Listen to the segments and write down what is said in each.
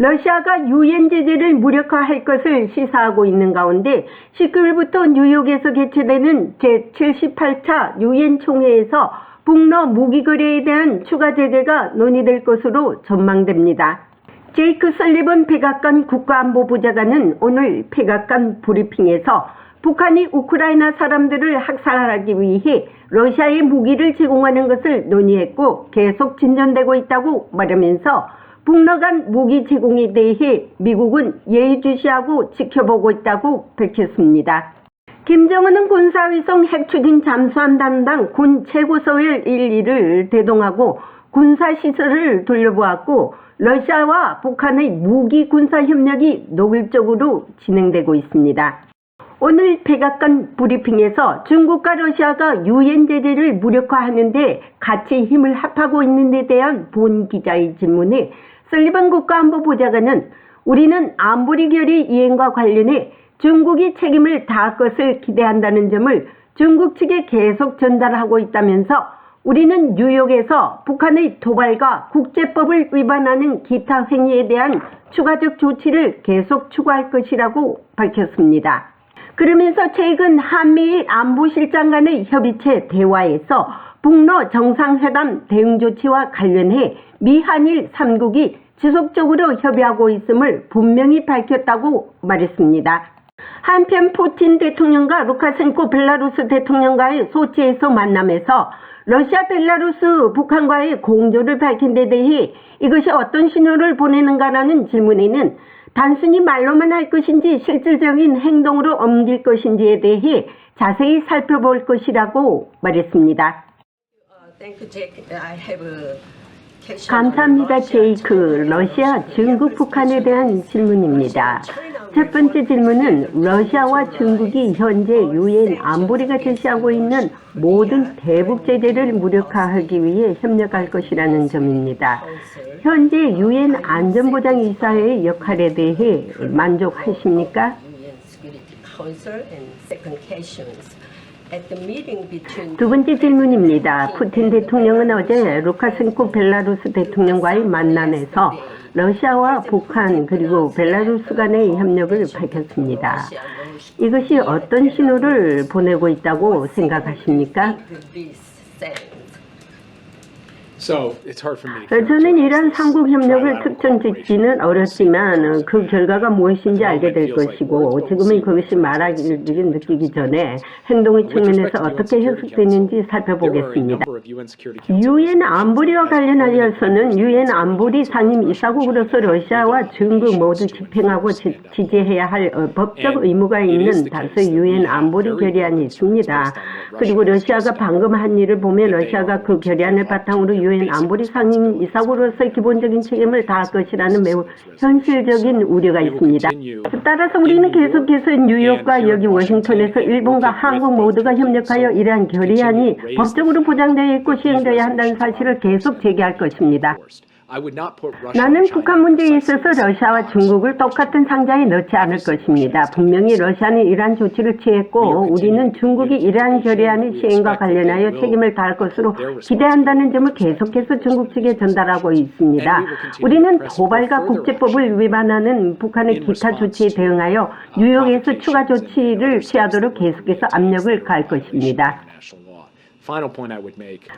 러시아가 유엔 제재를 무력화할 것을 시사하고 있는 가운데 19일부터 뉴욕에서 개최되는 제78차 유엔 총회에서 북러 무기 거래에 대한 추가 제재가 논의될 것으로 전망됩니다. 제이크 설리번 백악관 국가안보보좌관은 오늘 백악관 브리핑에서 북한이 우크라이나 사람들을 학살하기 위해 러시아에 무기를 제공하는 것을 논의했고 계속 진전되고 있다고 말하면서 북러 간 무기 제공에 대해 미국은 예의주시하고 지켜보고 있다고 밝혔습니다. 김정은은 군사위성 핵추진 잠수함 담당 군 최고서열 1위를 대동하고 군사시설을 돌려보았고 러시아와 북한의 무기 군사 협력이 노골적으로 진행되고 있습니다. 오늘 백악관 브리핑에서 중국과 러시아가 유엔 제재를 무력화하는 데 같이 힘을 합하고 있는 데 대한 본 기자의 질문에 설리번 국가안보보좌관은 우리는 안보리 결의 이행과 관련해 중국이 책임을 다할 것을 기대한다는 점을 중국 측에 계속 전달하고 있다면서 우리는 뉴욕에서 북한의 도발과 국제법을 위반하는 기타 행위에 대한 추가적 조치를 계속 추구할 것이라고 밝혔습니다. 그러면서 최근 한미일 안보실장 간의 협의체 대화에서 북러 정상회담 대응조치와 관련해 미한일 3국이 지속적으로 협의하고 있음을 분명히 밝혔다고 말했습니다. 한편 푸틴 대통령과 루카셴코 벨라루스 대통령과의 소치에서 만남에서 러시아, 벨라루스, 북한과의 공조를 밝힌 데 대해 이것이 어떤 신호를 보내는가라는 질문에는 단순히 말로만 할 것인지 실질적인 행동으로 옮길 것인지에 대해 자세히 살펴볼 것이라고 말했습니다. 감사합니다, 제이크. 러시아, 중국, 북한에 대한 질문입니다. 첫 번째 질문은 러시아와 중국이 현재 유엔 안보리가 제시하고 있는 모든 대북 제재를 무력화하기 위해 협력할 것이라는 점입니다. 현재 유엔 안전보장이사회의 역할에 대해 만족하십니까? 두 번째 질문입니다. 푸틴 대통령은 어제 루카셴코 벨라루스 대통령과의 만남에서 러시아와 북한 그리고 벨라루스 간의 협력을 밝혔습니다. 이것이 어떤 신호를 보내고 있다고 생각하십니까? 저는 이러한 삼국 협력을 특정 짓기는 어렵지만 그 결과가 무엇인지 알게 될 것이고 지금은 그것이 말하기를 느끼기 전에 행동의 측면에서 어떻게 해석되는지 살펴보겠습니다. 유엔 안보리와 관련하여서는 유엔 안보리 상임 이사국으로서 러시아와 중국 모두 집행하고 지지해야 할 법적 의무가 있는 다수의 유엔 안보리 결의안이 있습니다. 그리고 러시아가 방금 한 일을 보면 러시아가 그 결의안을 바탕으로 유엔 안보리 상임 이사국으로서의 기본적인 책임을 다할 것이라는 매우 현실적인 우려가 있습니다. 따라서 우리는 계속해서 뉴욕과 여기 워싱턴에서 일본과 한국 모두가 협력하여 이러한 결의안이 법적으로 보장되어 있고 시행되어야 한다는 사실을 계속 제기할 것입니다. 나는 북한 문제에 있어서 러시아와 중국을 똑같은 상자에 넣지 않을 것입니다. 분명히 러시아는 이러한 조치를 취했고 우리는 중국이 이러한 결의안의 시행과 관련하여 책임을 다할 것으로 기대한다는 점을 계속해서 중국 측에 전달하고 있습니다. 우리는 도발과 국제법을 위반하는 북한의 기타 조치에 대응하여 뉴욕에서 추가 조치를 취하도록 계속해서 압력을 가할 것입니다.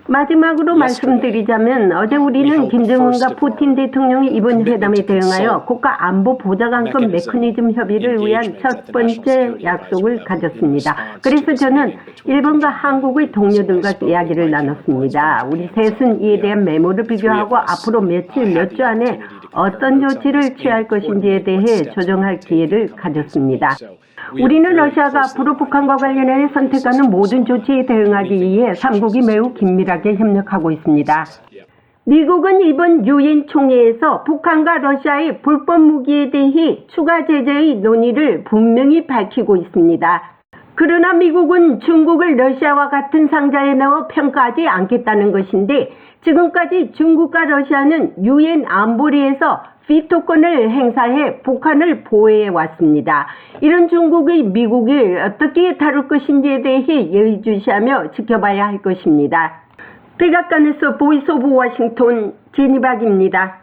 마지막으로 말씀드리자면 어제 우리는 김정은과 푸틴 대통령의 이번 회담에 대응하여 국가안보보좌관급 메커니즘 협의를 위한 첫 번째 약속을 가졌습니다. 그래서 저는 일본과 한국의 동료들과 이야기를 나눴습니다. 우리 셋은 이에 대한 메모를 비교하고 앞으로 며칠, 몇 주 안에 어떤 조치를 취할 것인지에 대해 조정할 기회를 가졌습니다. 우리는 러시아가 앞으로 북한과 관련해 선택하는 모든 조치에 대응하기 위해 삼국이 매우 긴밀하게 협력하고 있습니다. 미국은 이번 유엔 총회에서 북한과 러시아의 불법 무기에 대해 추가 제재의 논의를 분명히 밝히고 있습니다. 그러나 미국은 중국을 러시아와 같은 상자에 넣어 평가하지 않겠다는 것인데 지금까지 중국과 러시아는 유엔 안보리에서 비토권을 행사해 북한을 보호해 왔습니다. 이런 중국의 미국을 어떻게 다룰 것인지에 대해 예의주시하며 지켜봐야 할 것입니다. 백악관에서 보이스 오브 워싱턴 제니박입니다.